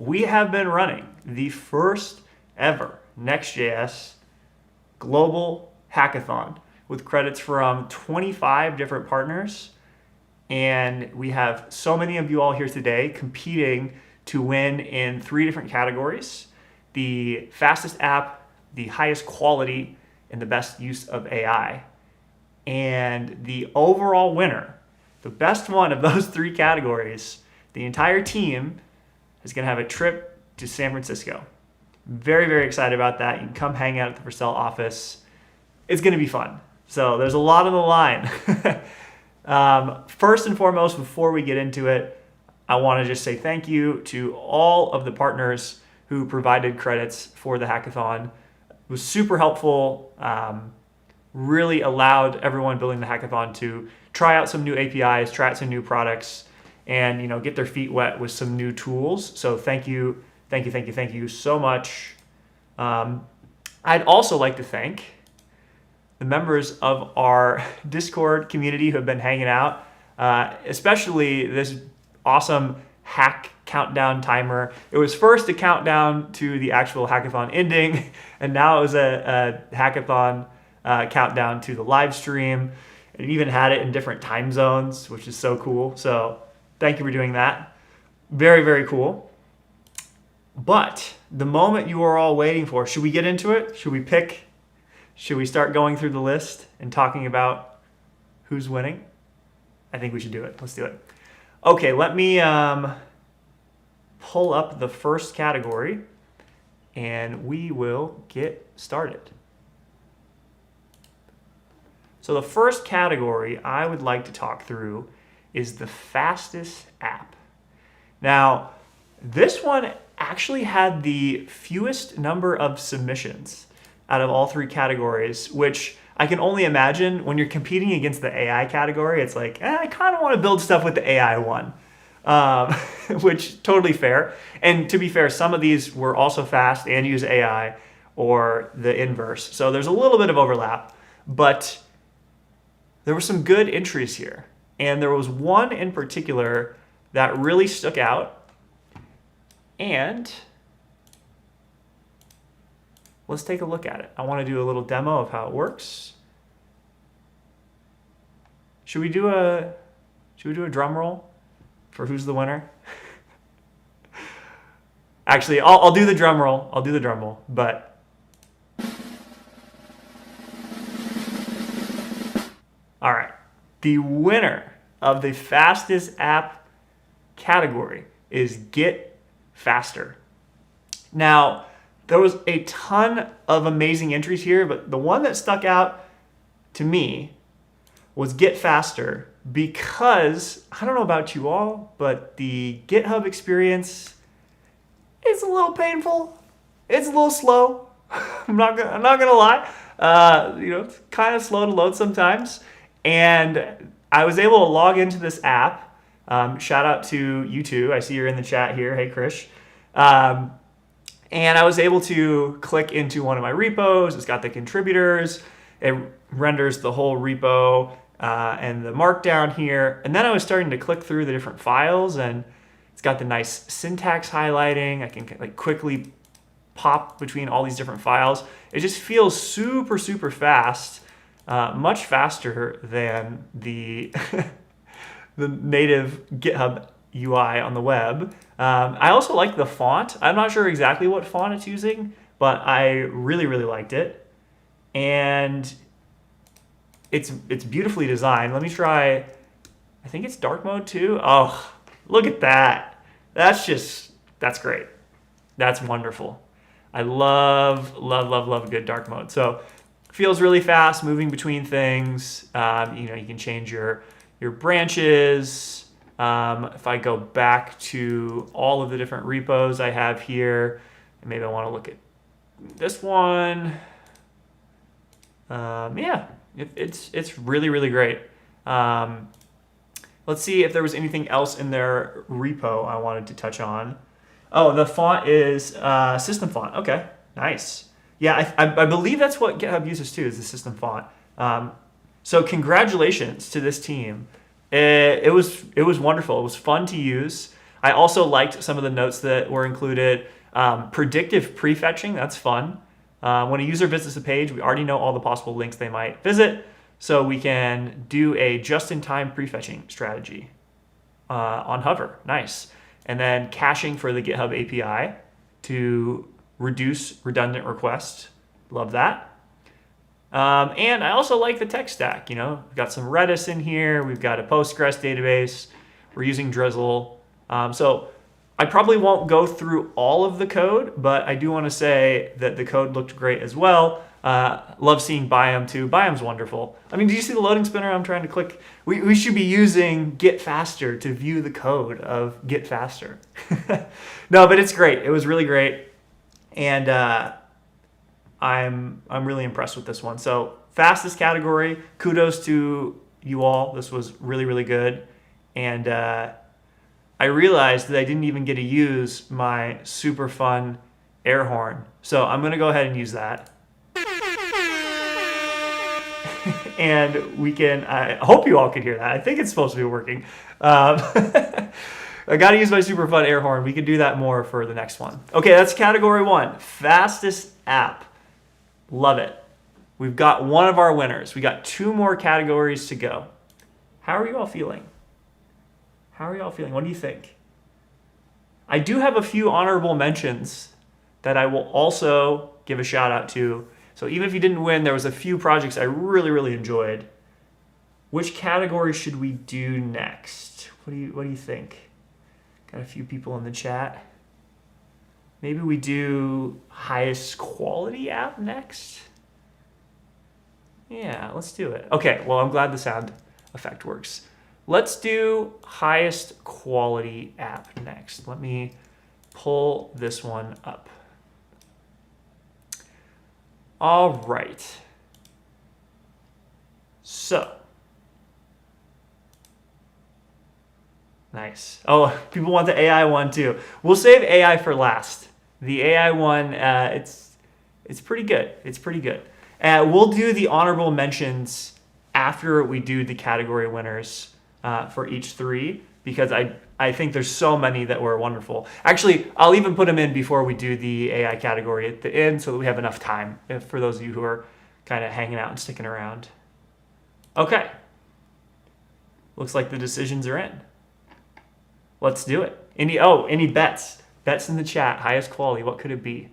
we have been running the first ever Next.js global hackathon with credits from 25 different partners. And we have so many of you all here today competing to win in 3 different categories: the fastest app, the highest quality, and the best use of AI. And the overall winner, the best one of those 3 categories, the entire team is going to have a trip to San Francisco. Very, very excited about that. You can come hang out at the Purcell office. It's going to be fun. So there's a lot on the line. First and foremost, before we get into it, I want to just say thank you to all of the partners who provided credits for the hackathon. It was super helpful. Really allowed everyone building the hackathon to try out some new APIs, try out some new products, and get their feet wet with some new tools. So thank you so much. I'd also like to thank the members of our Discord community who have been hanging out, especially this awesome hack countdown timer. It was first a countdown to the actual hackathon ending, and now it was a hackathon countdown to the live stream. It even had it in different time zones, which is so cool. So thank you for doing that. Very, very cool. But the moment you are all waiting for, should we get into it? Should we start going through the list and talking about who's winning? I think we should do it. Let's do it. Okay, let me pull up the first category and we will get started. So the first category I would like to talk through is the fastest app. Now, this one actually had the fewest number of submissions out of all 3 categories, which I can only imagine when you're competing against the AI category. It's like, I kind of want to build stuff with the AI one, which totally fair. And to be fair, some of these were also fast and use AI, or the inverse. So there's a little bit of overlap, but there were some good entries here. And there was one in particular that really stuck out. And let's take a look at it. I want to do a little demo of how it works. Should we do a drum roll for who's the winner? Actually, I'll do the drum roll. But all right. The winner of the fastest app category is Get Faster. Now, there was a ton of amazing entries here, but the one that stuck out to me was Get Faster, because I don't know about you all, but the GitHub experience is a little painful. It's a little slow. I'm not gonna lie. It's kind of slow to load sometimes. And I was able to log into this app. Shout out to you two. I see you're in the chat here. Hey, Krish. And I was able to click into one of my repos. It's got the contributors. It renders the whole repo and the markdown here. And then I was starting to click through the different files, and it's got the nice syntax highlighting. I can quickly pop between all these different files. It just feels super, super fast, much faster than the the native GitHub UI on the web. I also like the font. I'm not sure exactly what font it's using, but I really, really liked it. And it's beautifully designed. Let me try, I think it's dark mode too. Oh, look at that. That's great. That's wonderful. I love, love, love, love good dark mode. So feels really fast, moving between things. You can change your branches. If I go back to all of the different repos I have here, and maybe I want to look at this one. It's really, really great. Let's see if there was anything else in their repo I wanted to touch on. Oh, the font is system font. Okay, nice. Yeah, I believe that's what GitHub uses too, is the system font. So congratulations to this team. It was wonderful. It was fun to use. I also liked some of the notes that were included. Predictive prefetching, that's fun. When a user visits a page, we already know all the possible links they might visit, so we can do a just-in-time prefetching strategy on hover. Nice. And then caching for the GitHub API to reduce redundant requests. Love that. And I also like the tech stack. We've got some Redis in here. We've got a Postgres database. We're using Drizzle. So I probably won't go through all of the code, but I do want to say that the code looked great as well. Love seeing Biome too. Biome's wonderful. I mean, do you see the loading spinner? I'm trying to click. We should be using Get Faster to view the code of Get Faster. No, but it's great. It was really great. And I'm really impressed with this one. So fastest category, kudos to you all. This was really, really good. And I realized that I didn't even get to use my super fun air horn. So I'm going to go ahead and use that. And we can, I hope you all could hear that. I think it's supposed to be working. I got to use my super fun air horn. We could do that more for the next one. Okay, that's category 1, fastest app. Love it. We've got one of our winners. We got 2 more categories to go. How are you all feeling? What do you think? I do have a few honorable mentions that I will also give a shout out to. So even if you didn't win, there was a few projects I really, really enjoyed. Which category should we do next? What do you think? Got a few people in the chat. Maybe we do highest quality app next? Yeah, let's do it. Okay, well, I'm glad the sound effect works. Let's do highest quality app next. Let me pull this one up. All right. So. Nice. Oh, people want the AI one too. We'll save AI for last. The AI one, it's pretty good. It's pretty good. We'll do the honorable mentions after we do the category winners for each 3, because I think there's so many that were wonderful. Actually, I'll even put them in before we do the AI category at the end so that we have enough time for those of you who are kind of hanging out and sticking around. Okay. Looks like the decisions are in. Let's do it. Any bets? Bets in the chat. Highest quality. What could it be?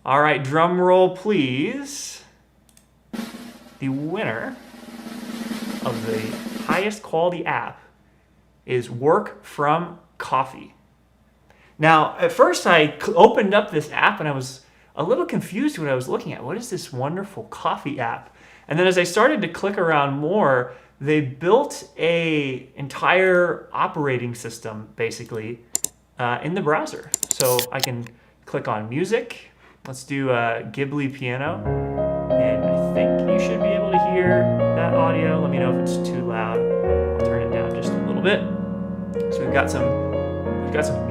All right, drum roll, please. The winner of the highest quality app is Work from Coffee. Now, at first I opened up this app and I was a little confused what I was looking at. What is this wonderful coffee app? And then as I started to click around more, they built an entire operating system, basically, in the browser. So I can click on music. Let's do Ghibli piano. And I think you should be able to hear that audio. Let me know if it's too loud. I'll turn it down just a little bit. So we've got some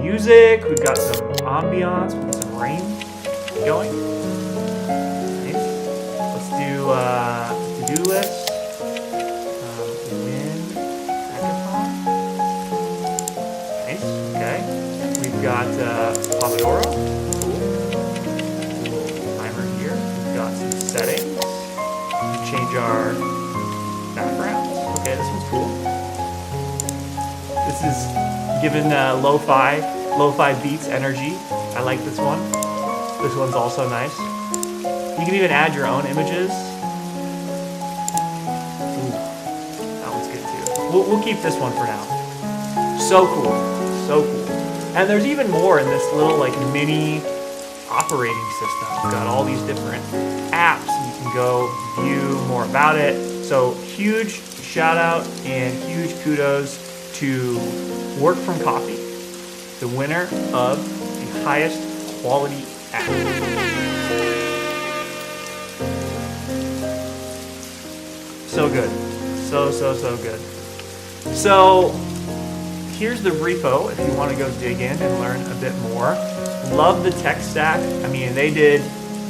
music. We've got some ambiance. We've got some rain going. Nice. Let's do to-do list. We've got Pomodoro, cool. Timer here. We've got some settings. We change our backgrounds. Okay, this one's cool. This is given lo-fi beats energy. I like this one. This one's also nice. You can even add your own images. Ooh, that one's good too. We'll keep this one for now. So cool. So cool. And there's even more in this little mini operating system. We've got all these different apps and you can go view more about it. So huge shout out and huge kudos to Work from Coffee, the winner of the highest quality app. So good. So good. So here's the repo if you want to go dig in and learn a bit more. Love the tech stack. I mean, they did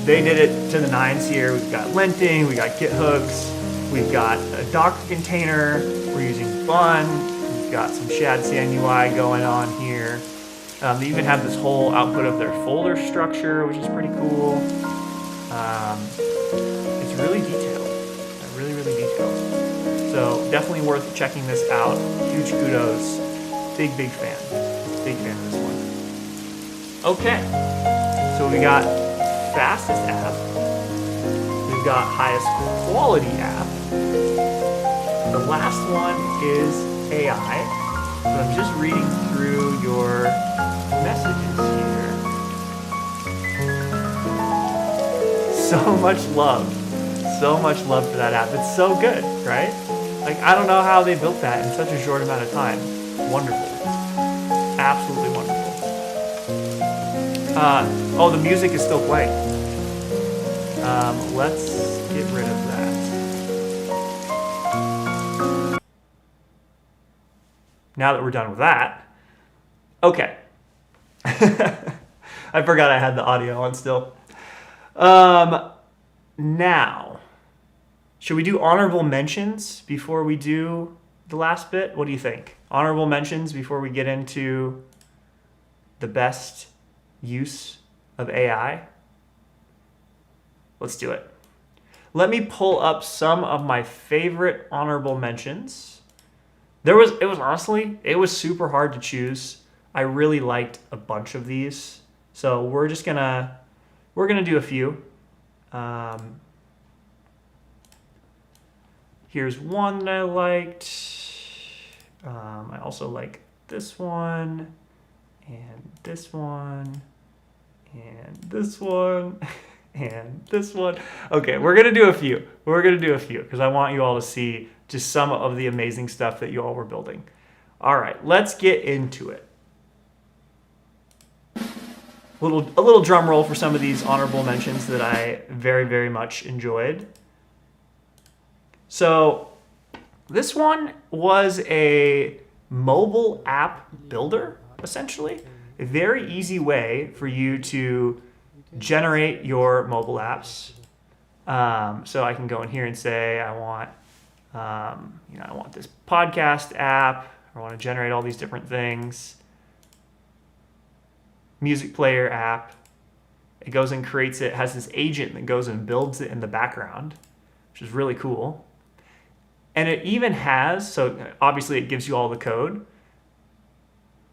it to the nines here. We've got linting, we got Git hooks, we've got a Docker container, we're using Bun, we've got some Shadsan UI going on here. They even have this whole output of their folder structure, which is pretty cool. It's really detailed, really, really detailed. So definitely worth checking this out. Huge kudos. Big fan of this one. Okay, so we got fastest app. We've got highest quality app. The last one is AI. So I'm just reading through your messages here. So much love for that app. It's so good, right? Like, I don't know how they built that in such a short amount of time. Wonderful. Absolutely wonderful. Oh, the music is still playing. Let's get rid of that. Now that we're done with that. Okay. I forgot I had the audio on still. Now, should we do honorable mentions before we do the last bit? What do you think? Honorable mentions before we get into the best use of AI? Let's do it. Let me pull up some of my favorite honorable mentions. It was super hard to choose. I really liked a bunch of these. So we're gonna do a few. Here's one that I liked. I also like this one, and this one, and this one, and this one. Okay, we're gonna do a few. Because I want you all to see just some of the amazing stuff that you all were building. All right, let's get into it. A little drum roll for some of these honorable mentions that I very, very much enjoyed. So this one was a mobile app builder, essentially. A very easy way for you to generate your mobile apps. So I can go in here and say, I want this podcast app. I want to generate all these different things. Music player app. It goes and creates it, has this agent that goes and builds it in the background, which is really cool. And it even has, so obviously it gives you all the code.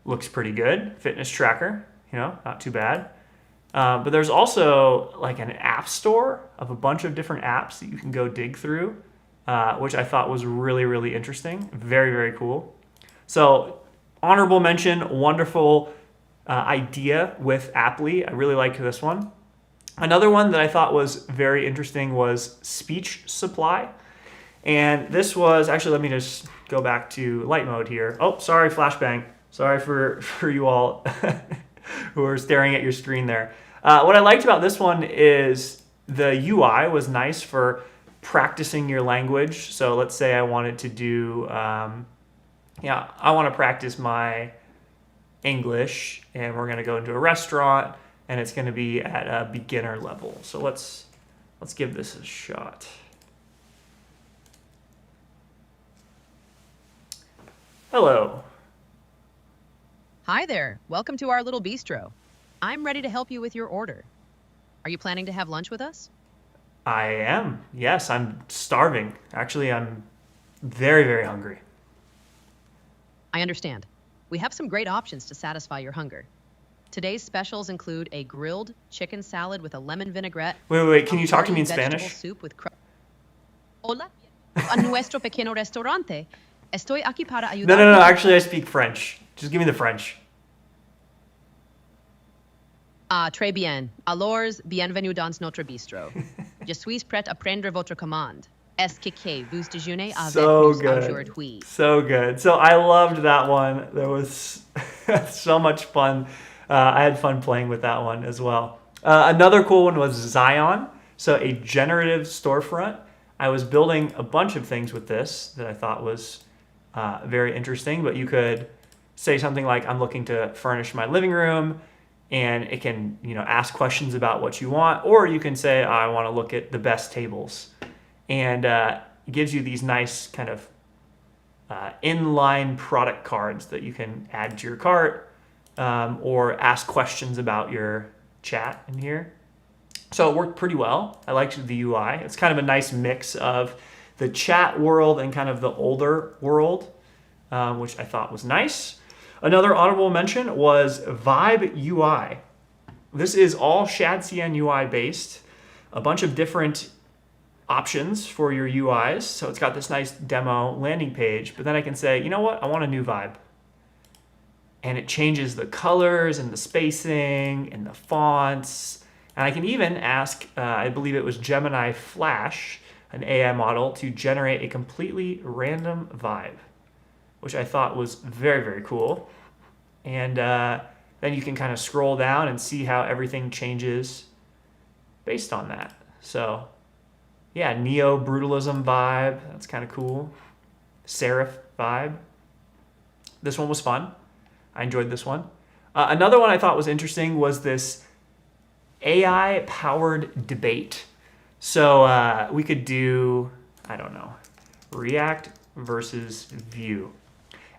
Looks pretty good. Fitness tracker, not too bad. But there's also like an app store of a bunch of different apps that you can go dig through, which I thought was really, really interesting. Very, very cool. So honorable mention, wonderful idea with Apply. I really liked this one. Another one that I thought was very interesting was speech supply. And this was, actually, let me just go back to light mode here. Oh, sorry, flashbang. Sorry for you all who are staring at your screen there. What I liked about this one is the UI was nice for practicing your language. So let's say I wanted to do, I want to practice my English, and we're going to go into a restaurant, and it's going to be at a beginner level. So let's give this a shot. Hello. Hi there. Welcome to our little bistro. I'm ready to help you with your order. Are you planning to have lunch with us? I am. Yes, I'm starving. Actually, I'm very, very hungry. I understand. We have some great options to satisfy your hunger. Today's specials include a grilled chicken salad with a lemon vinaigrette. Wait. Can you talk to me in vegetable Spanish? Soup with Hola. A nuestro pequeño restaurante. Estoy aquí para ayudar. No. Actually, I speak French. Just give me the French. Très bien. Alors, bienvenue dans notre bistrot. Je suis prête à prendre votre commande. Est-ce que vous déjeunez avec nous aujourd'hui? So good. So I loved that one. There was so much fun. I had fun playing with that one as well. Another cool one was Zion. So a generative storefront. I was building a bunch of things with this that I thought was very interesting, but you could say something like, I'm looking to furnish my living room, and it can, ask questions about what you want, or you can say, I want to look at the best tables. And it gives you these nice kind of inline product cards that you can add to your cart or ask questions about your chat in here. So it worked pretty well. I liked the UI. It's kind of a nice mix of the chat world and kind of the older world, which I thought was nice. Another honorable mention was Vibe UI. This is all ShadCN UI based. A bunch of different options for your UIs. So it's got this nice demo landing page, but then I can say, you know what? I want a new vibe. And it changes the colors and the spacing and the fonts. And I can even ask, I believe it was Gemini Flash, an AI model, to generate a completely random vibe, which I thought was very, very cool. And then you can kind of scroll down and see how everything changes based on that. So yeah, neo-brutalism vibe, that's kind of cool. Serif vibe. This one was fun. I enjoyed this one. Another one I thought was interesting was this AI-powered debate. So we could do, I don't know, React versus Vue.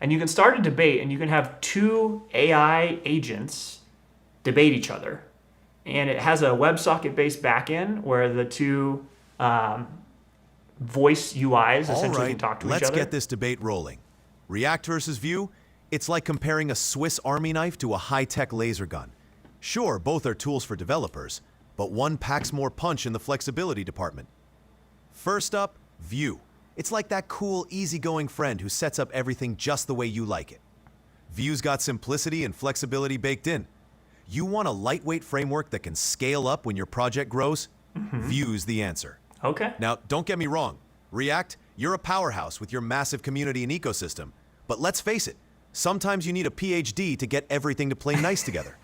And you can start a debate and you can have two AI agents debate each other. And it has a WebSocket-based backend where the two voice UIs essentially can talk to each other. Let's get this debate rolling. React versus Vue, it's like comparing a Swiss Army knife to a high-tech laser gun. Sure, both are tools for developers, but one packs more punch in the flexibility department. First up, Vue. It's like that cool, easygoing friend who sets up everything just the way you like it. Vue's got simplicity and flexibility baked in. You want a lightweight framework that can scale up when your project grows? Vue's the answer. Okay. Now, don't get me wrong. React, you're a powerhouse with your massive community and ecosystem. But let's face it, sometimes you need a PhD to get everything to play nice together.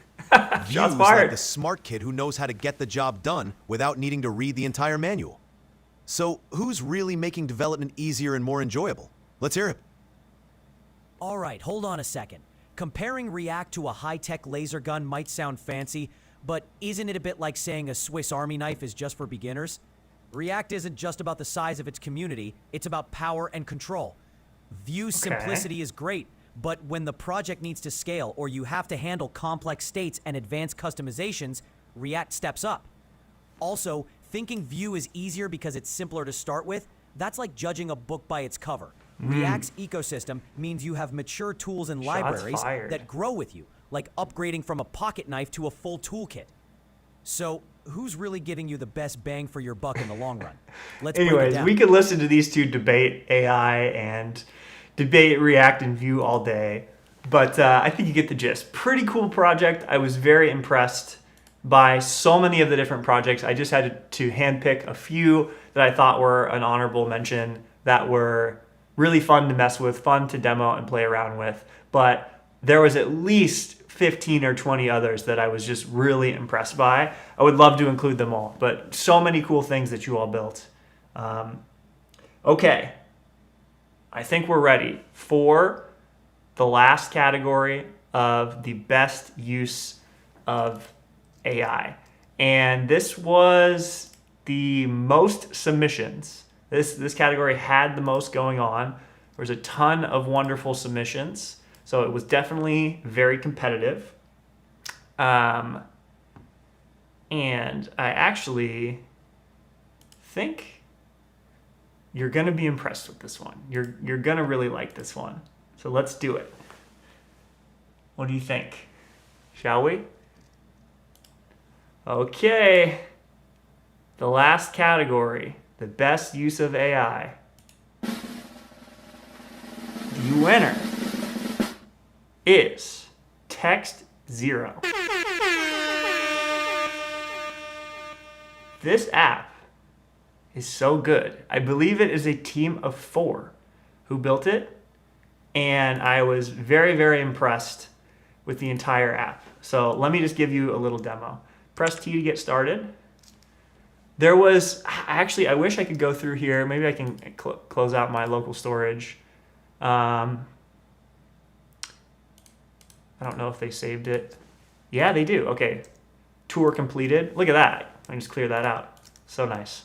Vue's like the smart kid who knows how to get the job done without needing to read the entire manual. So who's really making development easier and more enjoyable? Let's hear it. All right, hold on a second. Comparing React to a high-tech laser gun might sound fancy, but isn't it a bit like saying a Swiss Army knife is just for beginners? React isn't just about the size of its community, it's about power and control. Vue's simplicity is great, but when the project needs to scale or you have to handle complex states and advanced customizations, React steps up. Also, thinking Vue is easier because it's simpler to start with, that's like judging a book by its cover. React's ecosystem means you have mature tools and libraries that grow with you, like upgrading from a pocket knife to a full toolkit. So, who's really giving you the best bang for your buck in the long run? Let's break it Anyways, down. we could listen to these two debate AI and debate React and Vue all day, but I think you get the gist. Pretty cool project. I was very impressed by so many of the different projects. I just had to handpick a few that I thought were an honorable mention, that were really fun to mess with, fun to demo and play around with. But there was at least 15 or 20 others that I was just really impressed by. I would love to include them all, but so many cool things that you all built. Okay, I think we're ready for the last category of the best use of AI. And this was the most submissions. This category had the most going on. There was a ton of wonderful submissions. So it was definitely very competitive. And I actually think you're going to be impressed with this one. You're going to really like this one. So let's do it. What do you think? Shall we? Okay. The last category, the best use of AI. The winner is Text Zero. This app is so good. I believe it is a team of 4 who built it, and I was very, very impressed with the entire app. So let me just give you a little demo. Press T to get started. There was, actually, I wish I could go through here. Maybe I can close out my local storage. I don't know if they saved it. Yeah, they do. Okay. Tour completed. Look at that. I can just clear that out. So nice.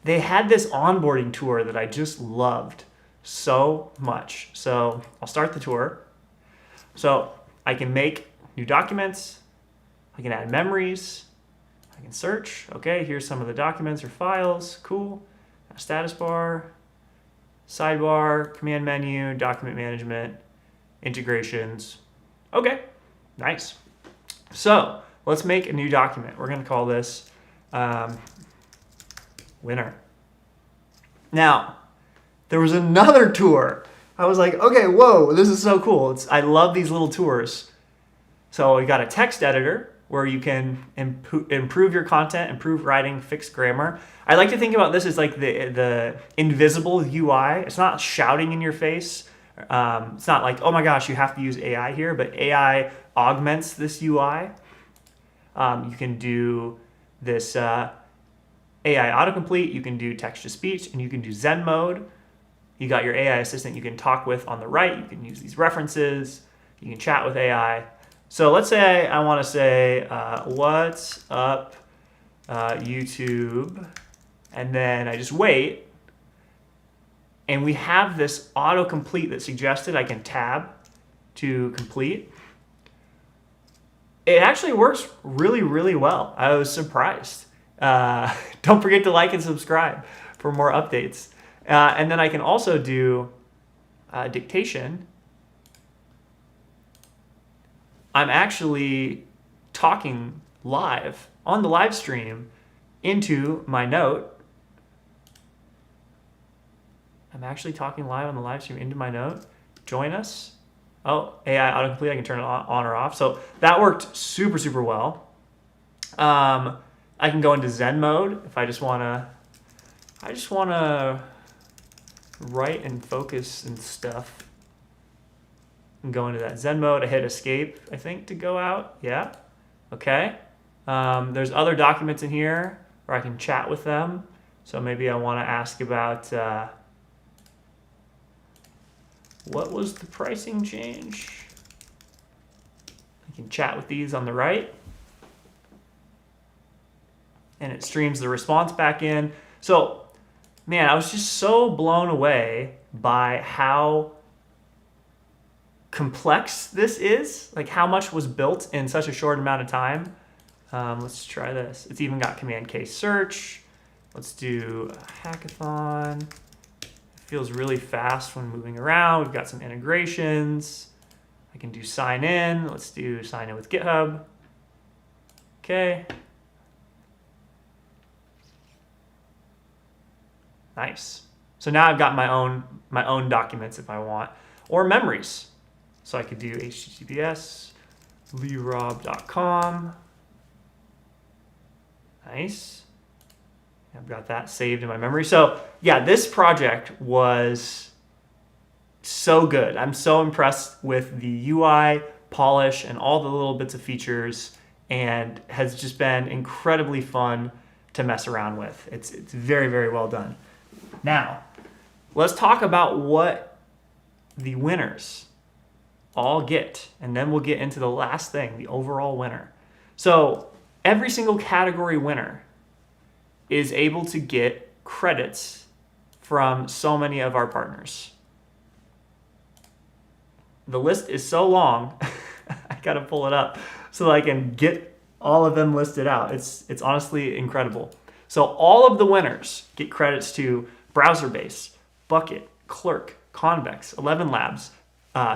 They had this onboarding tour that I just loved. so much. So I'll start the tour. So I can make new documents. I can add memories. I can search. Okay, here's some of the documents or files. Cool. Status bar, sidebar, command menu, document management, integrations. Okay, nice. So let's make a new document. We're going to call this winner. Now, there was another tour. I was like, okay, whoa, this is so cool. I love these little tours. So we got a text editor where you can improve your content, improve writing, fix grammar. I like to think about this as like the invisible UI. It's not shouting in your face. It's not like, oh my gosh, you have to use AI here, but AI augments this UI. You can do this AI autocomplete, you can do text-to-speech, and you can do Zen mode. You got your AI assistant you can talk with on the right. You can use these references. You can chat with AI. So let's say I want to say, what's up, YouTube? And then I just wait. And we have this autocomplete that suggested I can tab to complete. It actually works really, really well. I was surprised. Don't forget to like and subscribe for more updates. And then I can also do dictation. I'm actually talking live on the live stream into my note. I'm actually talking live on the live stream into my note. Join us. Oh, AI autocomplete, I can turn it on or off. So that worked super, super well. I can go into Zen mode if I just want to write and focus and stuff. And go into that Zen mode. I hit escape, I think, to go out. Yeah. Okay. There's other documents in here where I can chat with them. So maybe I want to ask about what was the pricing change? I can chat with these on the right. And it streams the response back in. So, man, I was just so blown away by how complex this is, like how much was built in such a short amount of time. Let's try this. It's even got command K search. Let's do a hackathon. It feels really fast when moving around. We've got some integrations. I can do sign in. Let's do sign in with GitHub. Okay. Nice. So now I've got my own documents if I want, or memories. So I could do https lerob.com. Nice. I've got that saved in my memory. So yeah, this project was so good. I'm so impressed with the UI polish and all the little bits of features, and has just been incredibly fun to mess around with. It's very, very well done. Now, let's talk about what the winners all get, and then we'll get into the last thing, the overall winner. So every single category winner is able to get credits from so many of our partners. The list is so long, I gotta pull it up so that I can get all of them listed out. It's honestly incredible. So all of the winners get credits to BrowserBase, Bucket, Clerk, Convex, 11 Labs,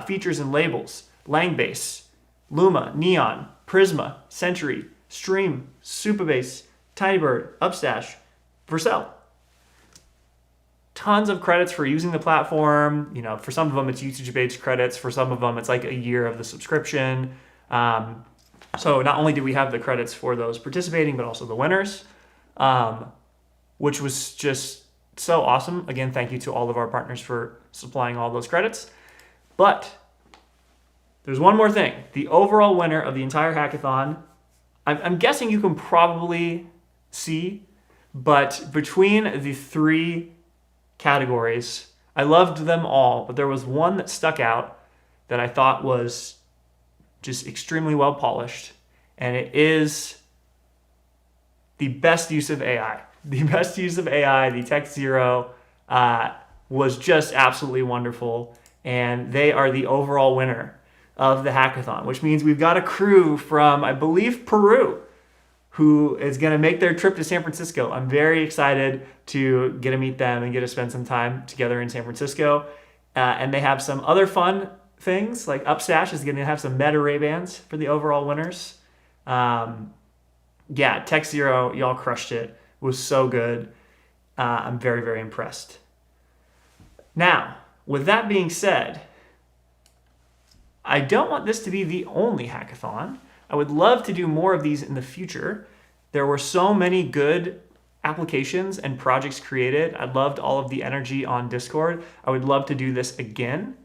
Features and Labels, Langbase, Luma, Neon, Prisma, Sentry, Stream, Supabase, Tinybird, Upstash, Vercel. Tons of credits for using the platform. You know, for some of them it's usage-based credits. For some of them it's like a year of the subscription. So not only do we have the credits for those participating, but also the winners, which was just so awesome. Again, thank you to all of our partners for supplying all those credits. But there's one more thing. The overall winner of the entire hackathon, I'm guessing you can probably see, but between the three categories, I loved them all, but there was one that stuck out that I thought was just extremely well polished, and it is the best use of AI. The best use of AI, the Tech Zero. was just absolutely wonderful. And they are the overall winner of the hackathon, which means we've got a crew from, I believe, Peru, who is going to make their trip to San Francisco. I'm very excited to get to meet them and get to spend some time together in San Francisco. And they have some other fun things, like Upstash is going to have some Meta Ray-Bans for the overall winners. Yeah, Tech Zero, y'all crushed it. It was so good. I'm very, very impressed. Now, with that being said, I don't want this to be the only hackathon. I would love to do more of these in the future. There were so many good applications and projects created. I loved all of the energy on Discord. I would love to do this again.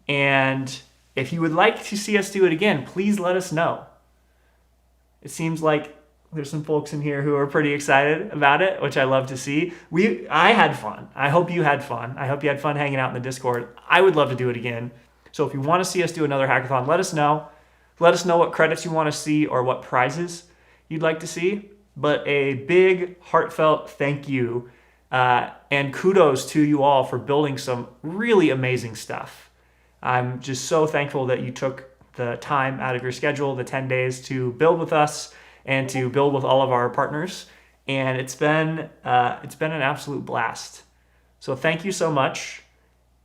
And if you would like to see us do it again, please let us know. It seems like there's some folks in here who are pretty excited about it, which I love to see. I had fun. I hope you had fun. I hope you had fun hanging out in the Discord. I would love to do it again. So if you want to see us do another hackathon, let us know. Let us know what credits you want to see or what prizes you'd like to see. But a big, heartfelt thank you and kudos to you all for building some really amazing stuff. I'm just so thankful that you took the time out of your schedule, the 10 days, to build with us and to build with all of our partners. And it's been an absolute blast. So thank you so much.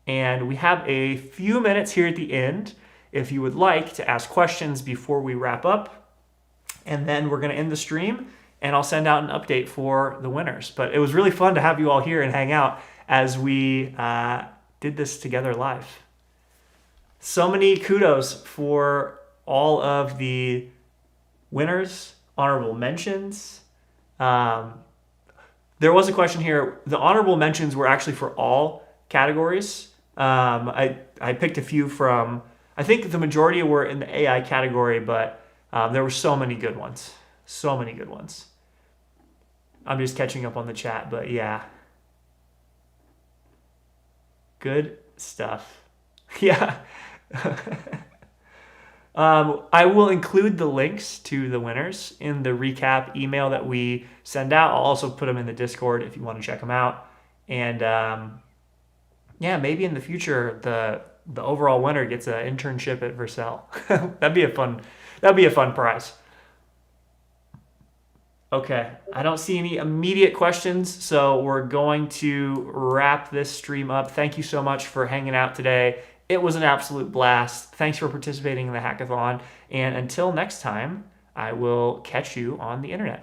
And we have a few minutes here at the end if you would like to ask questions before we wrap up. And then we're going to end the stream and I'll send out an update for the winners. But it was really fun to have you all here and hang out as we did this together live. So many kudos for all of the winners, honorable mentions. There was a question here. The honorable mentions were actually for all categories. I picked a few from, I think the majority were in the AI category, but there were so many good ones. So many good ones. I'm just catching up on the chat, but yeah. Good stuff. Yeah. I will include the links to the winners in the recap email that we send out. I'll also put them in the Discord if you want to check them out. And yeah, maybe in the future the overall winner gets an internship at Vercel. That'd be a fun prize. Okay, I don't see any immediate questions, so we're going to wrap this stream up. Thank you so much for hanging out today. It was an absolute blast. Thanks for participating in the hackathon. And until next time, I will catch you on the internet.